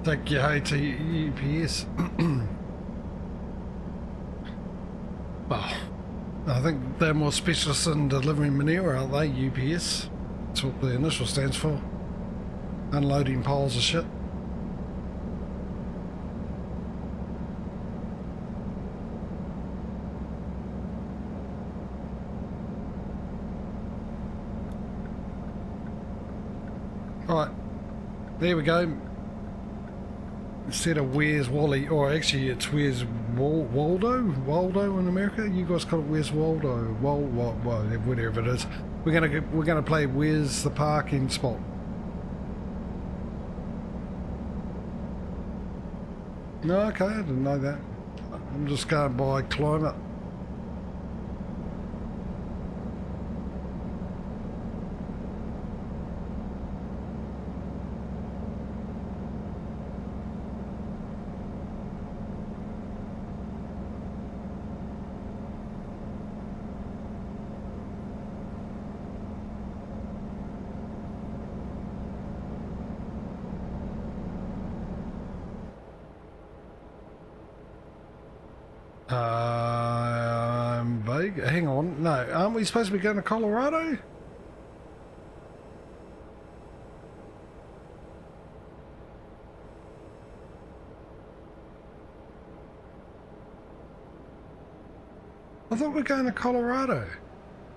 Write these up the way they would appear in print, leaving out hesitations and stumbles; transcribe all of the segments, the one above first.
Take your hay to UPS. Well, I think they're more specialists in delivering manure, aren't they? UPS. That's what the initial stands for. Unloading piles of shit. Right, there we go. Instead of Where's Wally, or actually it's Where's Waldo? Waldo in America? You guys call it Where's Waldo? Whatever it is. We're gonna play Where's the Parking Spot. No, okay, I didn't know that. I'm just going by climate. Vague. Hang on. No, aren't we supposed to be going to Colorado? I thought we were going to Colorado.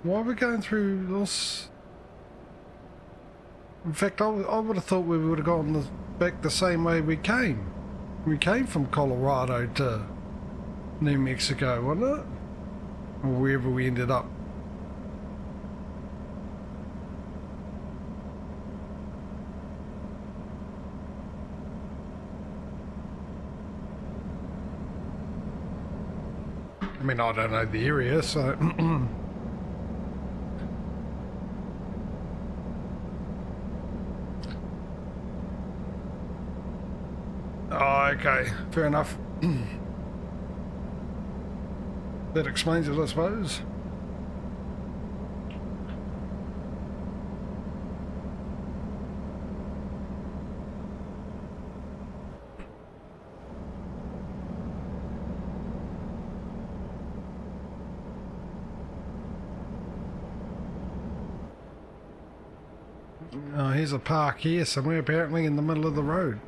Why are we going through this? In fact, I would have thought we would have gone back the same way we came. We came from Colorado to New Mexico, wasn't it? Or wherever we ended up. I mean, I don't know the area, so... Oh, okay, fair enough. That explains it, I suppose. Oh, here's a park here somewhere, apparently in the middle of the road.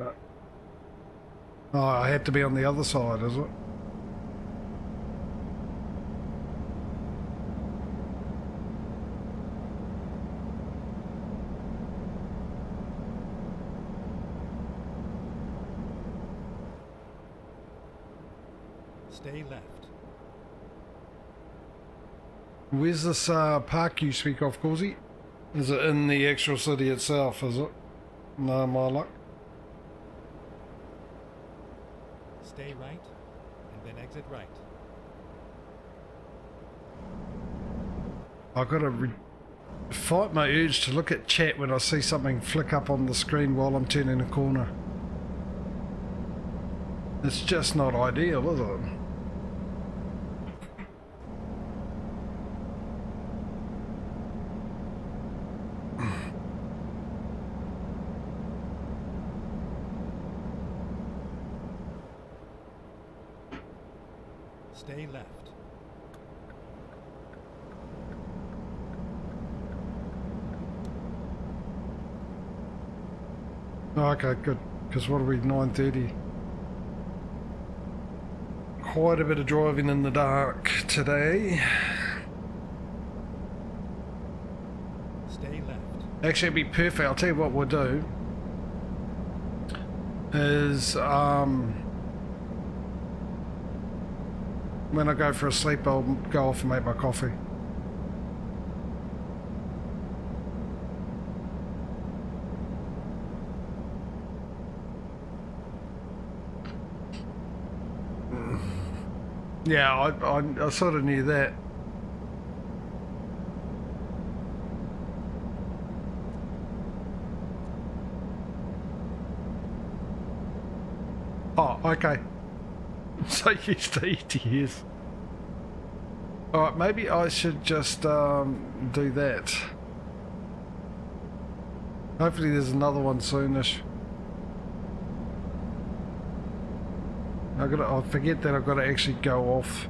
Oh, I had to be on the other side, is it? Stay left. Where's this park you speak of, Causey? Is it in the actual city itself, is it? No, my luck. Stay right, and then exit right. I've got to fight my urge to look at chat when I see something flick up on the screen while I'm turning a corner. It's just not ideal, is it? Stay left. Oh, okay, good. Because what are we, 9:30? Quite a bit of driving in the dark today. Stay left. Actually, it'd be perfect. I'll tell you what we'll do. Is, when I go for a sleep, I'll go off and make my coffee. Yeah, I sort of knew that. Oh, okay. So used to ETS. Alright, maybe I should just do that. Hopefully there's another one soonish. I forget that I've got to actually go off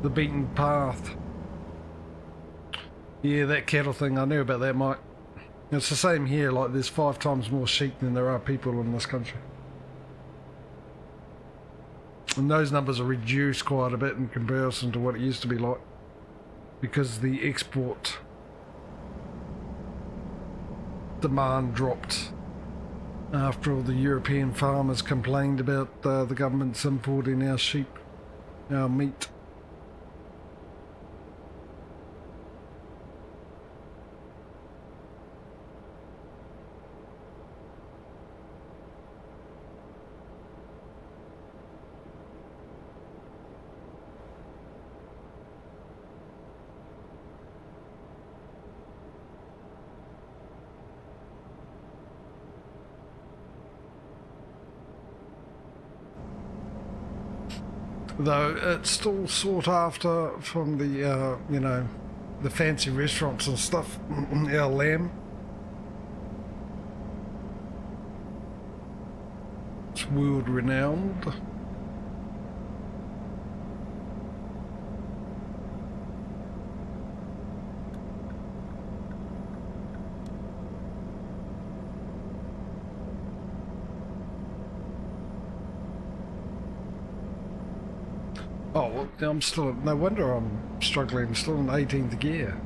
the beaten path. Yeah, that cattle thing, I knew about that, Mike. It's the same here, like there's 5 times more sheep than there are people in this country. And those numbers are reduced quite a bit in comparison to what it used to be like, because the export demand dropped after all the European farmers complained about the government's importing our sheep, our meat. Though it's still sought after from the, you know, the fancy restaurants and stuff, our lamb. It's world renowned. Oh, well, I'm still, no wonder I'm struggling, still in 18th gear.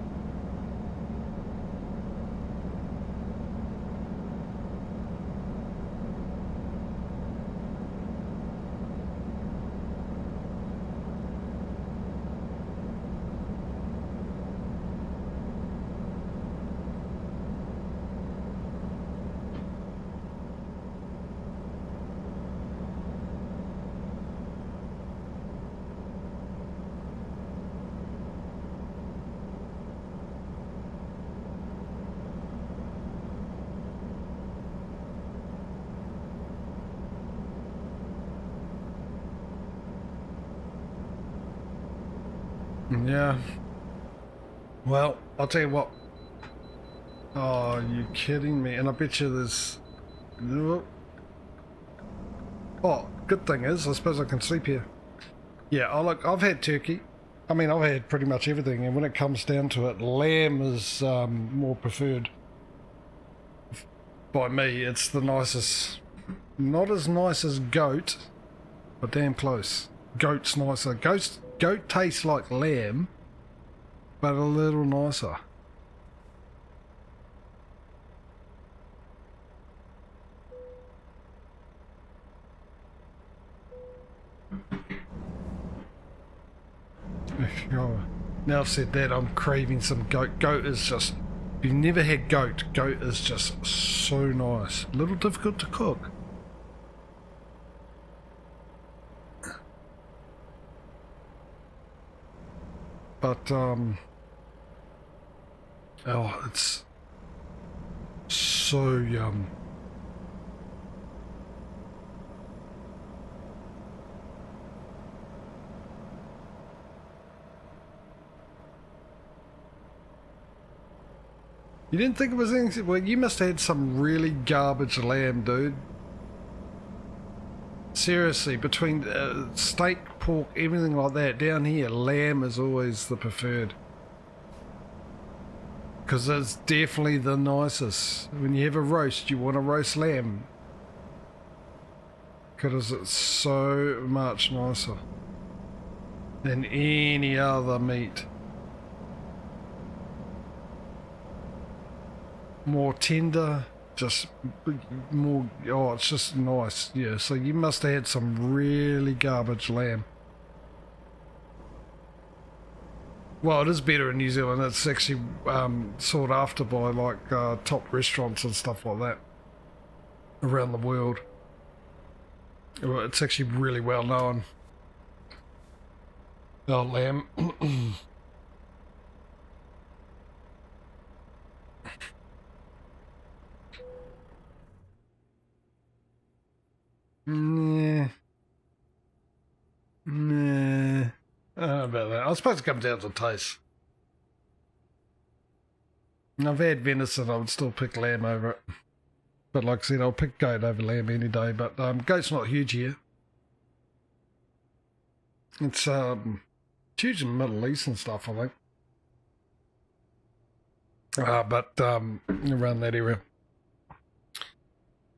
Yeah. Well, I'll tell you what. Oh, you kidding me? And I bet you there's... Oh, good thing is, I suppose I can sleep here. Yeah, oh look, I've had turkey. I mean, I've had pretty much everything, and when it comes down to it, lamb is more preferred. By me, it's the nicest. Not as nice as goat, but damn close. Goat's nicer. Goat tastes like lamb, but a little nicer. Now I've said that, I'm craving some goat. Goat is just, if you've never had goat, goat is just so nice. A little difficult to cook. But, oh, it's so yum. You didn't think it was anything? Well, you must have had some really garbage lamb, dude. Seriously, between steak, pork, everything like that, down here, lamb is always the preferred. Because it's definitely the nicest. When you have a roast, you want a roast lamb. Because it's so much nicer than any other meat. More tender, just more, oh, it's just nice. Yeah, so you must have had some really garbage lamb. Well, it is better in New Zealand. It's actually sought after by like top restaurants and stuff like that around the world. Well, it's actually really well known. Oh, lamb. Nah. Nah. I don't know about that. I suppose it comes down to taste. I've had venison, I would still pick lamb over it. But like I said, I'll pick goat over lamb any day. But goat's not huge here. It's huge in the Middle East and stuff, I think. But around that area,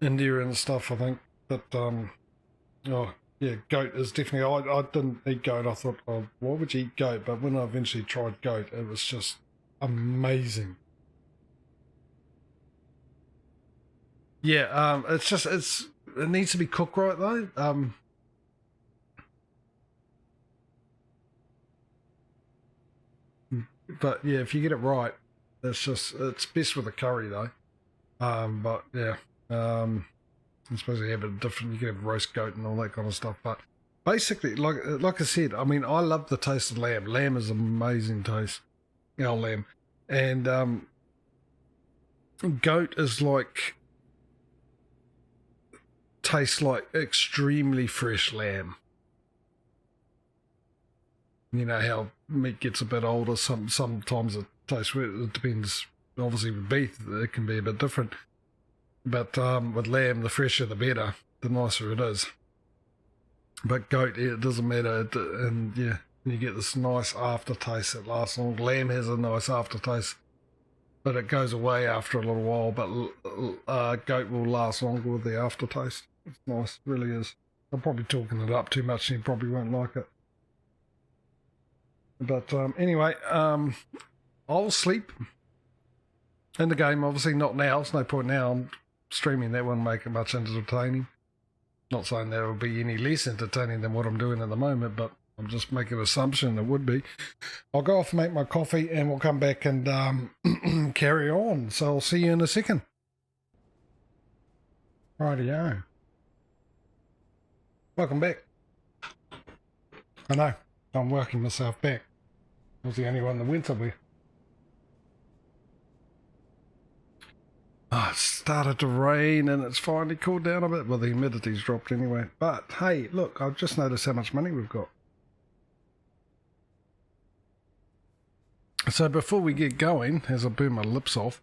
India and stuff, I think. But oh yeah, goat is definitely. I didn't eat goat. I thought, oh, why would you eat goat? But when I eventually tried goat, it was just amazing. Yeah, it needs to be cooked right though. But yeah, if you get it right, it's best with a curry though. But yeah, I suppose you have a different. You can have roast goat and all that kind of stuff. But basically, like I said, I mean, I love the taste of lamb. Lamb is amazing taste. Lamb, and goat is like tastes like extremely fresh lamb. You know how meat gets a bit older. Sometimes it tastes weird. It depends. Obviously, with beef, it can be a bit different. But with lamb, the fresher the better, the nicer it is. But goat, it doesn't matter. And yeah, you get this nice aftertaste that lasts long. Lamb has a nice aftertaste, but it goes away after a little while. But goat will last longer with the aftertaste. It's nice, it really is. I'm probably talking it up too much and you probably won't like it. But anyway, I'll sleep in the game. Obviously not now. There's no point now. I'm streaming that won't make it much entertaining. Not saying that will be any less entertaining than what I'm doing at the moment, but I'm just making an assumption it would be. I'll go off and make my coffee and we'll come back and carry on. So I'll see you in a second. Rightio. Welcome back. I know, I'm working myself back. I was the only one that went somewhere. Oh, it started to rain and it's finally cooled down a bit. Well, the humidity's dropped anyway. But hey, look, I've just noticed how much money we've got. So before we get going, as I burn my lips off,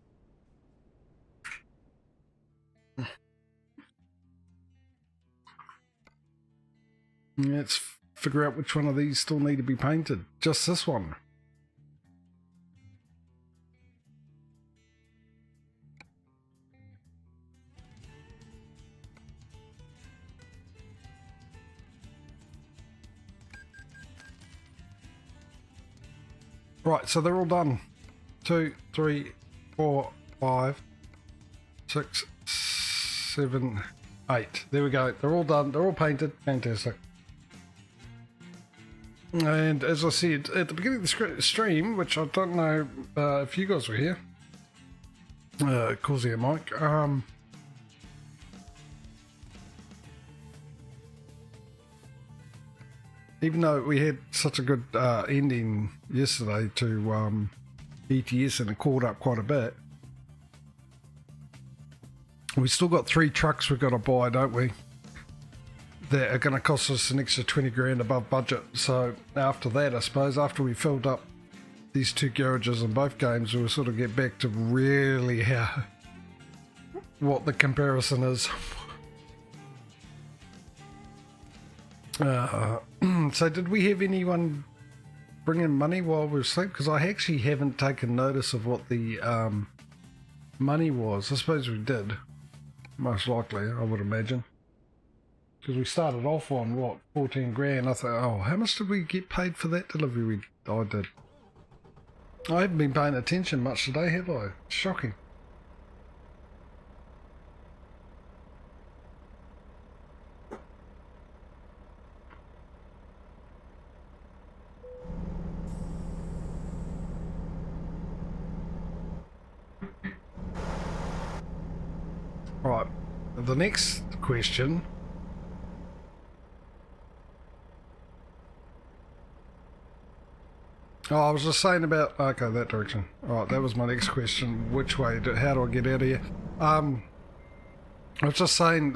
let's figure out which one of these still need to be painted. Just this one. Right, so they're all done. 2, 3, 4, 5, 6, 7, 8. There we go. They're all done. They're all painted. Fantastic. And as I said at the beginning of the stream, which I don't know if you guys were here, Causey and Mike, even though we had such a good ending yesterday to ATS and it caught up quite a bit, we still got 3 trucks we've got to buy, don't we? That are going to cost us an extra 20 grand above budget. So after that, I suppose, after we filled up these 2 garages in both games, we'll sort of get back to really what the comparison is. So did we have anyone bring in money while we were asleep? Because I actually haven't taken notice of what the money was. I suppose we did. Most likely, I would imagine. Because we started off on, what, 14 grand. I thought, oh, how much did we get paid for that delivery? I did. I haven't been paying attention much today, have I? Shocking. Right, the next question. Oh, I was just saying about, okay, that direction. Alright, that was my next question. Which way, how do I get out of here? I was just saying,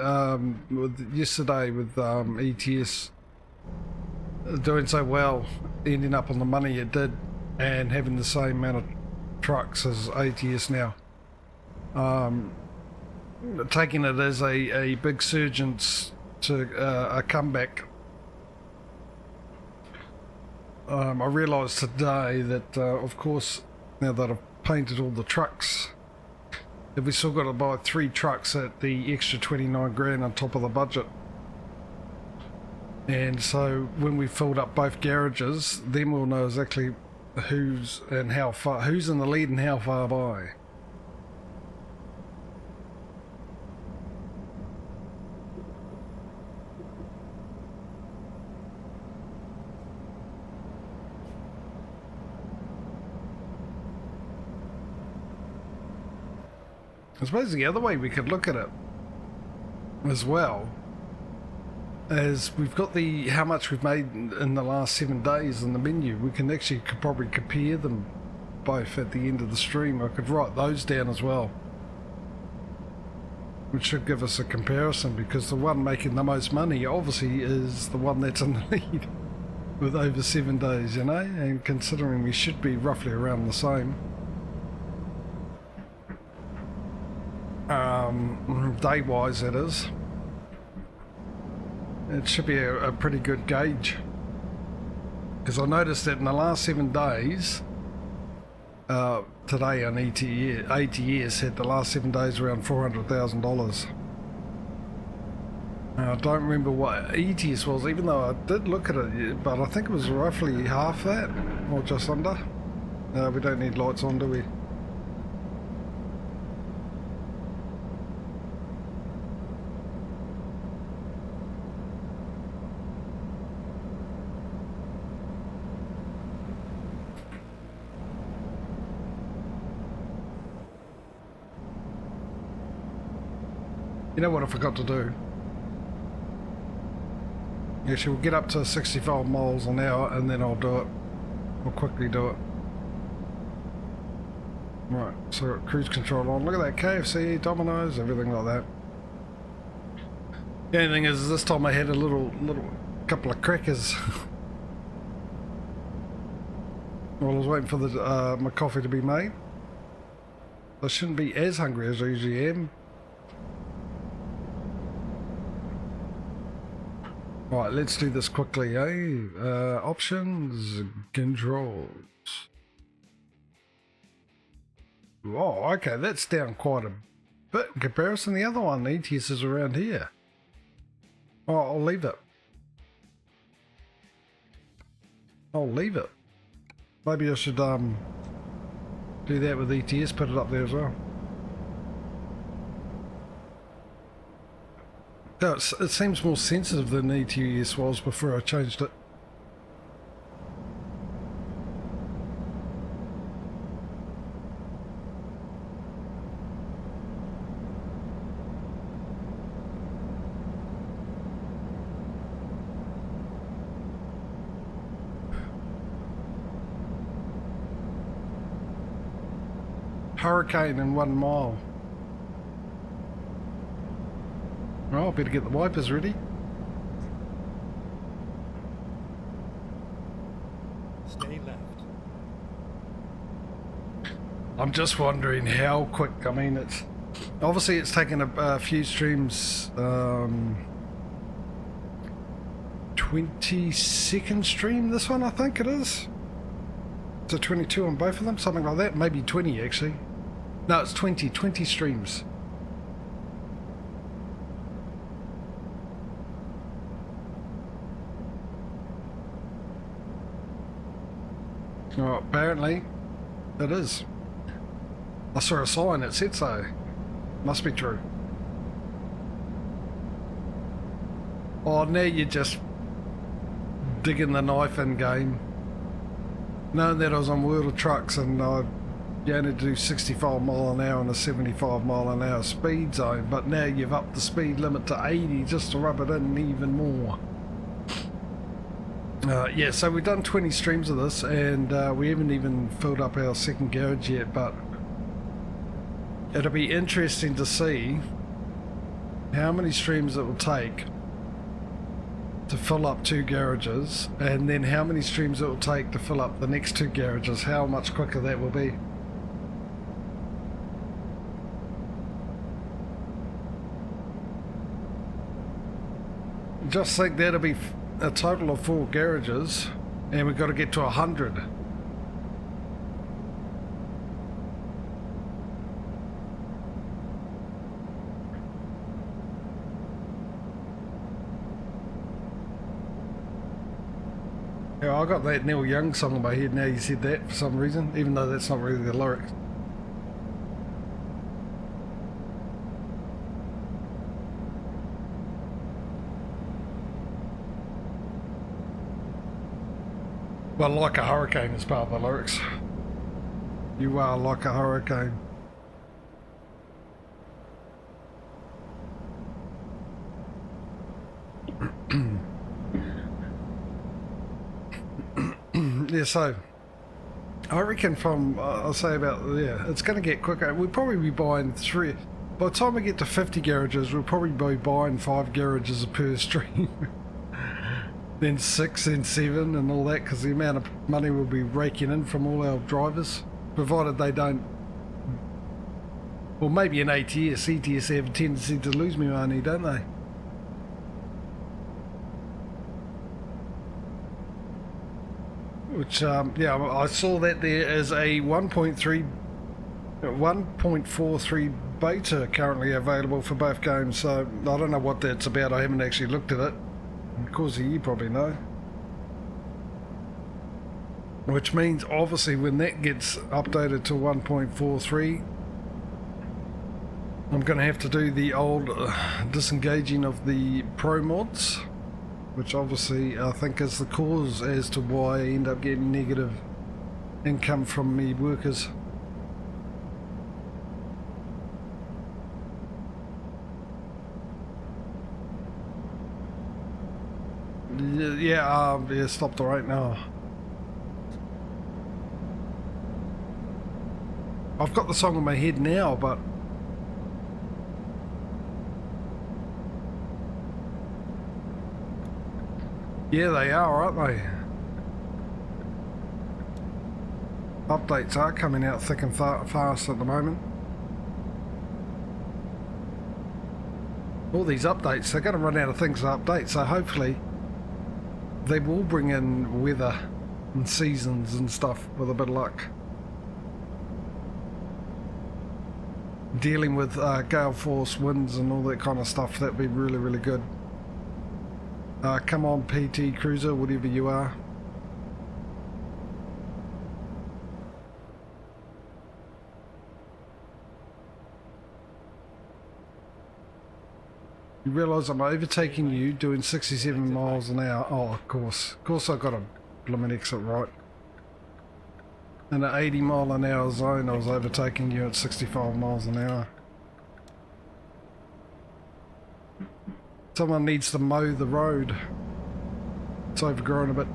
yesterday with ATS doing so well, ending up on the money it did, and having the same amount of trucks as ATS now. Taking it as a big surge to a comeback I realised today that, of course, now that I've painted all the trucks, that we still got to buy 3 trucks at the extra 29 grand on top of the budget. And so when we filled up both garages, then we'll know exactly who's and how far, who's in the lead and how far by. I suppose the other way we could look at it as well is we've got the how much we've made in the last 7 days in the menu. We can actually could probably compare them both at the end of the stream. I could write those down as well, which should give us a comparison, because the one making the most money obviously is the one that's in the lead with over 7 days, you know, and considering we should be roughly around the same. Day-wise, that is. It should be a pretty good gauge, because I noticed that in the last 7 days, today on ATS had the last 7 days around $400,000. I don't remember what ATS was, even though I did look at it, but I think it was roughly half that, or just under. We don't need lights on, do we? You know what I forgot to do? Actually, we'll get up to 65 miles an hour and then I'll do it. I'll quickly do it. Right, so cruise control on. Look at that, KFC, Domino's, everything like that. The only thing is, this time I had a little couple of crackers. While I was waiting for the my coffee to be made. I shouldn't be as hungry as I usually am. Right, let's do this quickly, eh? Options, controls. Oh, okay, that's down quite a bit in comparison. The other one, the ATS, is around here. Oh, I'll leave it. I'll leave it. Maybe I should do that with ETS, put it up there as well. No, it seems more sensitive than ETS was before I changed it. Hurricane in 1 mile. Well, better get the wipers ready. Stay left. I'm just wondering how quick. I mean, it's obviously it's taken a few streams. 22nd stream, this one I think it is. So 22 on both of them, something like that. Maybe 20 actually. No, it's 20 streams. Oh, apparently it is. I saw a sign that said so. Must be true. Oh, now you're just digging the knife in game. Knowing that I was on World of Trucks and I only do 65 mile an hour in a 75 mile an hour speed zone, but now you've upped the speed limit to 80 just to rub it in even more. Yeah, so we've done 20 streams of this, and we haven't even filled up our second garage yet, but it'll be interesting to see how many streams it will take to fill up 2 garages, and then how many streams it will take to fill up the next 2 garages, how much quicker that will be. Just think that'll be a total of 4 garages And we've got to get to 100. Yeah, I got that Neil Young song in my head now you said that for some reason, even though that's not really the lyrics. Well, like a hurricane is part of the lyrics. You are like a hurricane. Yeah, so I reckon from, I'll say about, yeah, it's going to get quicker. We'll probably be buying 3. By the time we get to 50 garages, we'll probably be buying 5 garages per stream. Then 6, then 7 and all that, because the amount of money we'll be raking in from all our drivers, provided they don't, well, maybe an ATS have a tendency to lose me money, don't they? Which, yeah, I saw that there is a 1.43 beta currently available for both games, so I don't know what that's about. I haven't actually looked at it. Of course, you probably know. Which means, obviously, when that gets updated to 1.43, I'm going to have to do the old disengaging of the pro mods, which obviously I think is the cause as to why I end up getting negative income from me workers. Yeah, stop the right now. I've got the song in my head now, but yeah, they are, aren't they? Updates are coming out thick and fast at the moment. All these updates, they're going to run out of things to update, so hopefully they will bring in weather and seasons and stuff with a bit of luck. Dealing with gale force winds and all that kind of stuff, that'd be really, really good. Come on, PT Cruiser, whatever you are. You realise I'm overtaking you doing 67 miles an hour. Oh, of course. Of course I got a blooming exit right. In an 80 mile an hour zone, I was overtaking you at 65 miles an hour. Someone needs to mow the road. It's overgrown a bit.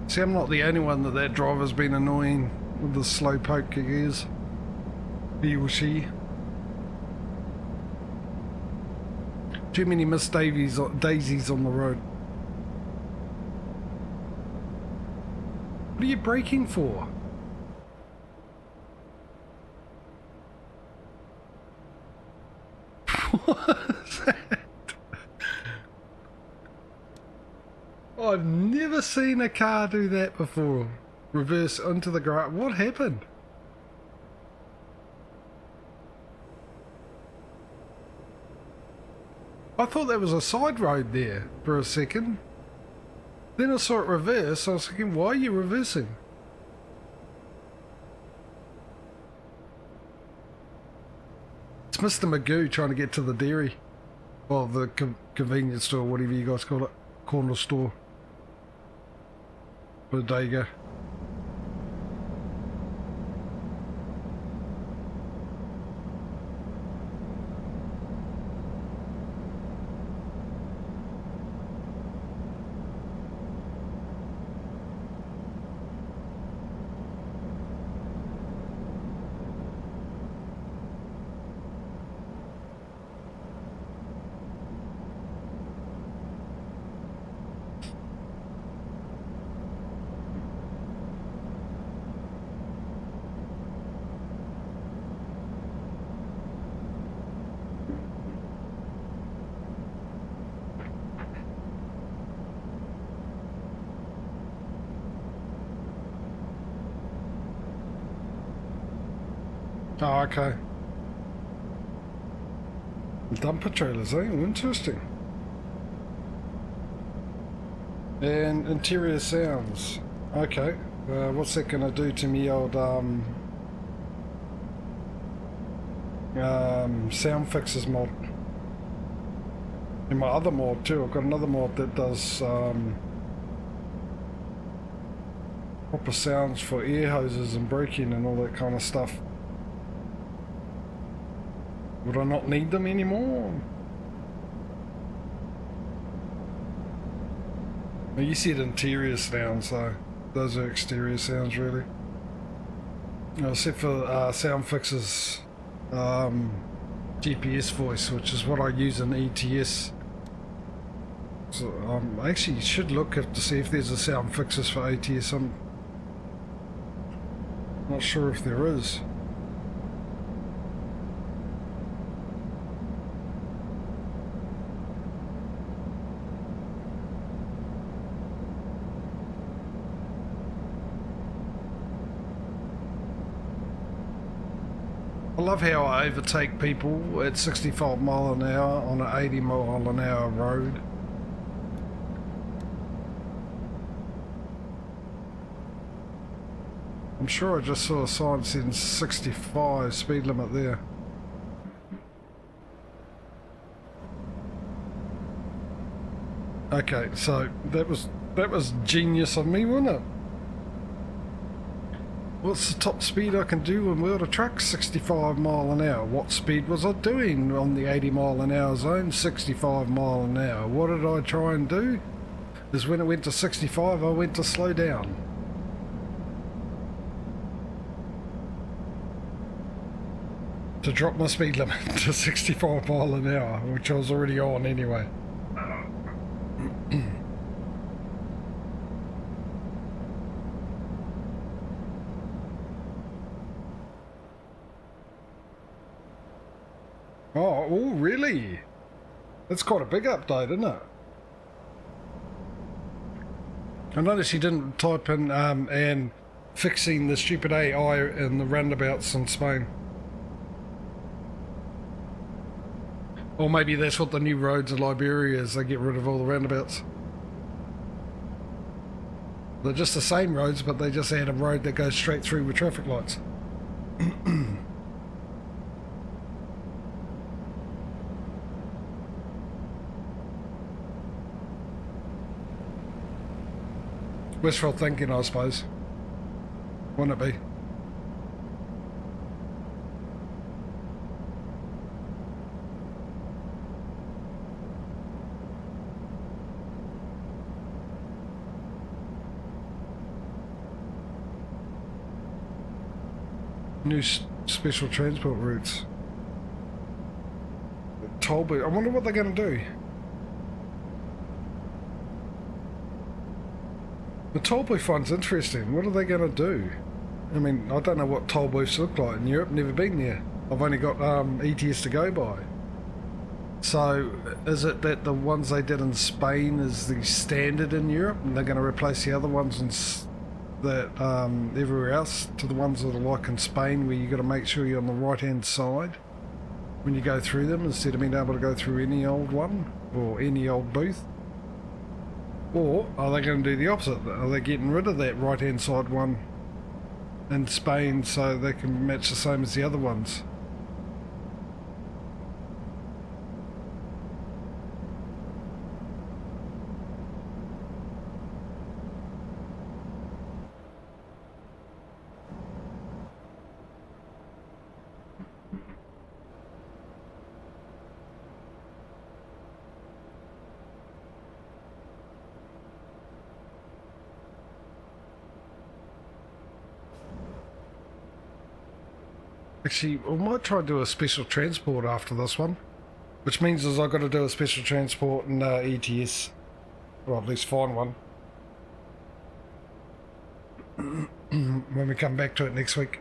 See, I'm not the only one that driver's been annoying with the slow poke he is. He or she. Too many Miss Daisies on the road. What are you braking for? What is that? I've never seen a car do that before. Reverse into the garage. What happened? I thought there was a side road there for a second. Then I saw it reverse. I was thinking, why are you reversing? It's Mr. Magoo trying to get to the dairy. Well, the convenience store, whatever you guys call it. Corner store. Bodega. Oh, okay. Dumper trailers, eh? Interesting. And interior sounds. Okay. What's that going to do to me old sound fixes mod? In my other mod too, I've got another mod that does proper sounds for air hoses and braking and all that kind of stuff. Would I not need them anymore? Well, you said interior sounds, so those are exterior sounds really. Except for sound fixes GPS voice, which is what I use in ATS. So I actually should look to see if there's a sound fixes for ATS. I'm not sure if there is. I love how I overtake people at 65 mile an hour on an 80 mile an hour road. I'm sure I just saw a sign saying 65 speed limit there. Okay, so that was genius of me, wasn't it? What's the top speed I can do without a truck? 65 mile an hour. What speed was I doing on the 80 mile an hour zone? 65 mile an hour. What did I try and do? Is when it went to 65, I went to slow down. To drop my speed limit to 65 mile an hour, which I was already on anyway. Oh, really? That's quite a big update, isn't it? I noticed you didn't type in and fixing the stupid AI in the roundabouts in Spain. Or maybe that's what the new roads in Liberia is, they get rid of all the roundabouts. They're just the same roads, but they just add a road that goes straight through with traffic lights. Wishful thinking, I suppose. Wouldn't it be? New special transport routes. Toll booth. I wonder what they're going to do. The toll booth one's interesting. What are they going to do? I mean, I don't know what toll booths look like in Europe. Never been there. I've only got ETS to go by. So, is it that the ones they did in Spain is the standard in Europe, and they're going to replace the other ones that everywhere else to the ones that are like in Spain, where you got to make sure you're on the right hand side when you go through them, instead of being able to go through any old one or any old booth? Or are they going to do the opposite? Are they getting rid of that right hand side one in Spain so they can match the same as the other ones? Actually, I might try and do a special transport after this one, which means is I've got to do a special transport in ETS, or at least find one when we come back to it next week.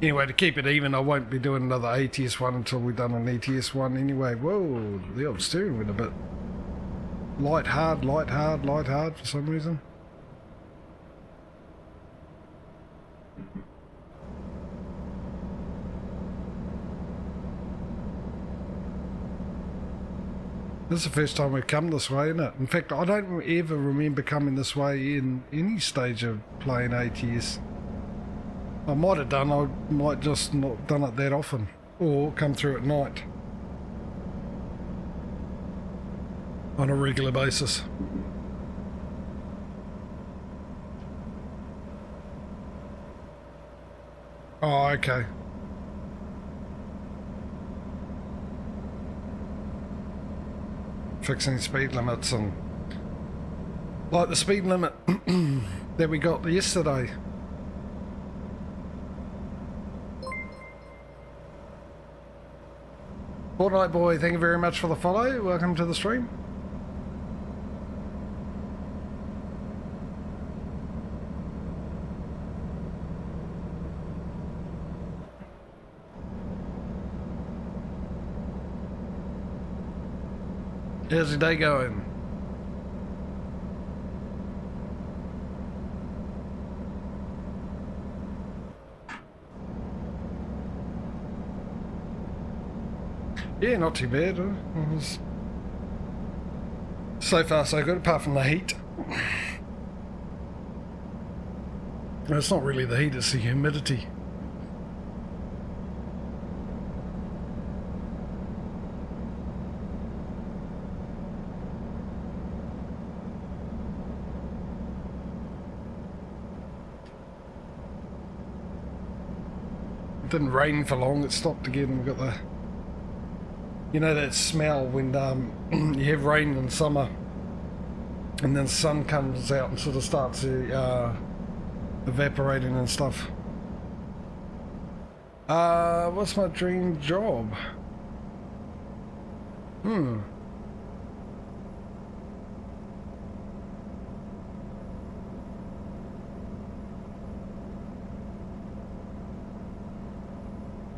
Anyway, to keep it even, I won't be doing another ATS one until we've done an ETS one anyway. Whoa, the old steering went a bit. light hard for some reason. This is the first time we've come this way, isn't it? In fact, I don't ever remember coming this way in any stage of playing ATS. I might have done, I might just not done it that often, or come through at night on a regular basis. Oh, okay. Fixing speed limits and like the speed limit that we got yesterday. Fortnite Boy, thank you very much for the follow. Welcome to the stream. How's your day going? Yeah, not too bad. So far so good, apart from the heat. It's not really the heat, it's the humidity. It didn't rain for long, it stopped again. We've got the, you know, that smell when you have rain in summer and then the sun comes out and sort of starts evaporating and stuff. What's my dream job?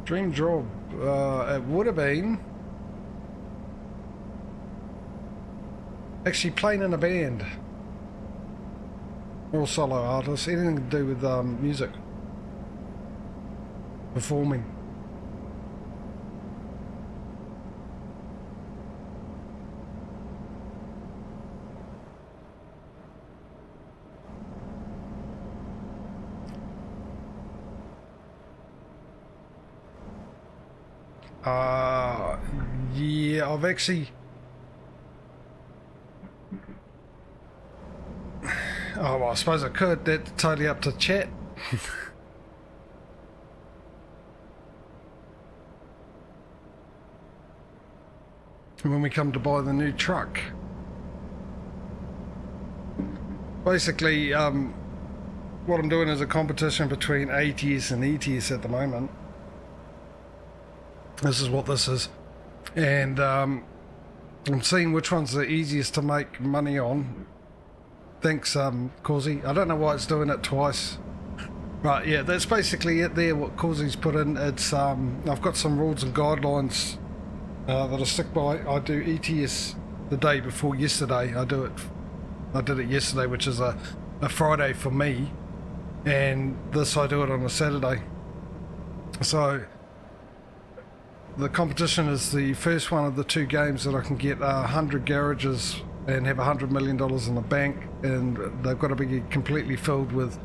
Dream job, it would have been actually playing in a band or solo artist, anything to do with music, performing. Yeah, I've actually... Oh, well, I suppose I could. That's totally up to chat. When we come to buy the new truck. Basically, what I'm doing is a competition between ATS and ETS at the moment. This is what this is. And I'm seeing which one's the easiest to make money on. Thanks, Causey. I don't know why it's doing it twice. Right, yeah, that's basically it there, what Causey's put in. It's, I've got some rules and guidelines that I stick by. I do ETS the day before yesterday. I did it yesterday, which is a Friday for me. And this, I do it on a Saturday. So the competition is the first one of the two games that I can get 100 garages and have $100 million in the bank, and they've got to be completely filled with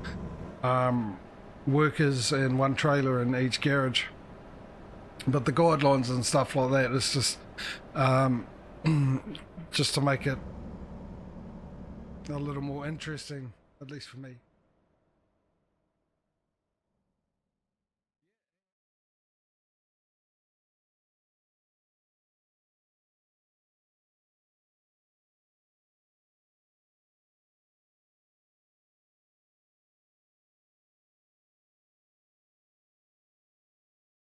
workers and one trailer in each garage. But the guidelines and stuff like that is just just to make it a little more interesting, at least for me.